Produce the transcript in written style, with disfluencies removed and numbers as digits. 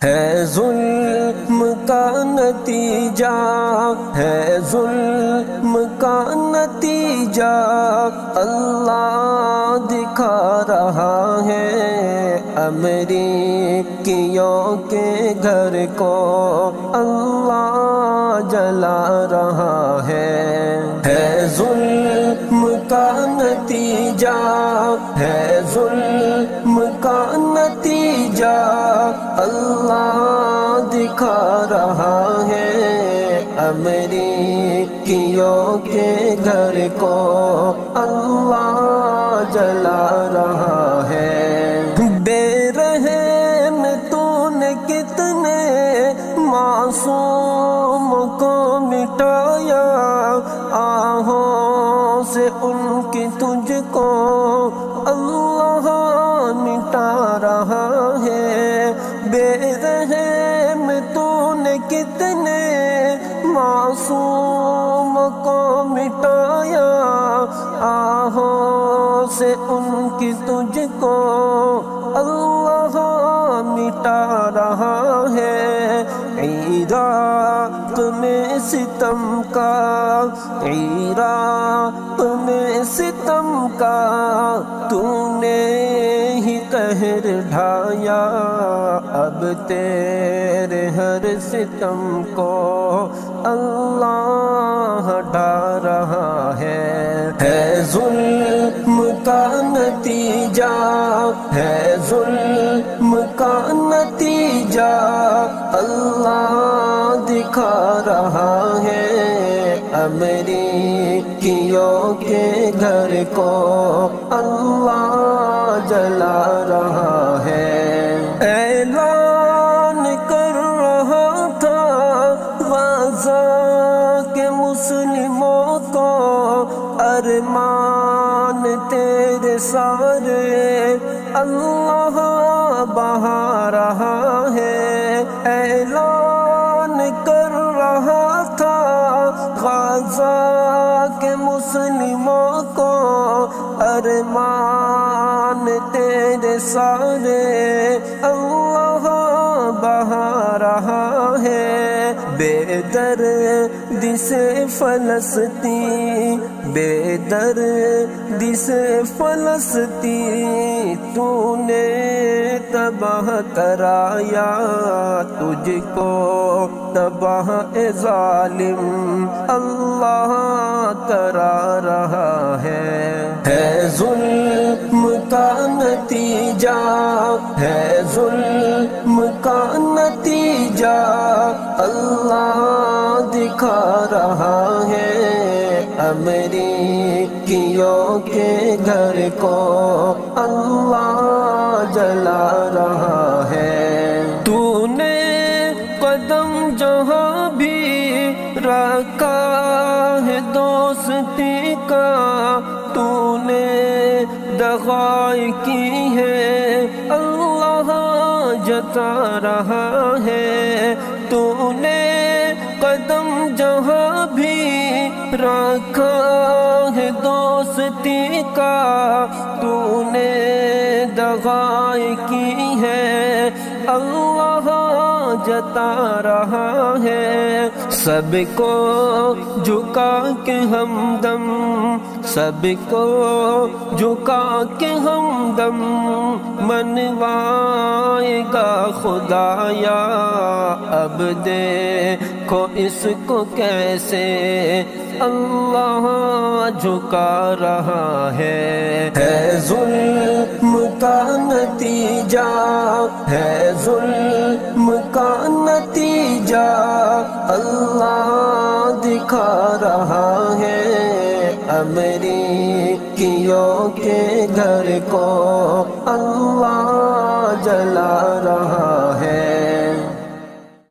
ہے ظلم کا نتیجہ، ہے ظلم کا نتیجہ، اللہ دکھا رہا ہے امریکیوں کے گھر کو، اللہ جلا رہا ہے ظلم کا نتیجہ، ہے ظلم کا نتیجہ، اللہ دکھا رہا ہے امریکیوں کے گھر کو، اللہ جلا رہا ہے۔ بے رحم تو نے کتنے معصوم کو مٹایا، آہوں سے ان کی تجھ کو اللہ مٹا رہا ہے۔ بے رحم تو نے کتنے معصوم کو مٹایا، آہوں سے ان کی تجھ کو اللہ مٹا رہا ہے۔ عراق میں ستم کا، عراق میں ستم کا تو نے ہی قہر ڈھایا، اب تیرے ہر ستم کو اللہ ڈھا رہا ہے۔ ظلم کا نتیجہ، ہے ظلم کا نتیجہ، اللہ دکھا رہا ہے امریکیوں کے گھر کو، اللہ جلا رہا ہے۔ اعلان کر رہا تھا غزہ کے مسلموں کو، ارمان تیرے سارے اللہ بہا رہا ہے۔ اعلان کر رہا تھا غزہ کے مسلموں کو، ارمان تیرے سارے اللہ بہا رہا ہے۔ بے دردی سے فلسطین، بے دردی سے فلسطین تو نے تباہ کرایا، تجھ کو تباہ اے ظالم اللہ کرا رہا ہے۔ ظلم کا نتیجہ، ہے ظلم کا نتیجہ، اللہ دکھا رہا ہے امریکیوں کے گھر کو، اللہ جلا رہا ہے۔ تو نے قدم جہاں بھی رکھا ہے دوستی کا، تو نے دغائی کی ہے اللہ جتا رہا ہے۔ تو نے قدم جہاں بھی رکھا ہے دوستی کا، تو نے دغائی کی ہے اللہ جتا رہا ہے۔ سب کو جھکا کے ہمدم، سب کو جھکا کے ہمدم منوائے گا خدایا، اب دیکھو اس کو کیسے اللہ جھکا رہا ہے۔ ظلم کا نتیجہ، ہے ظلم کا نتیجہ، اللہ دکھا رہا ہے امریکیوں کے گھر کو، اللہ جلا رہا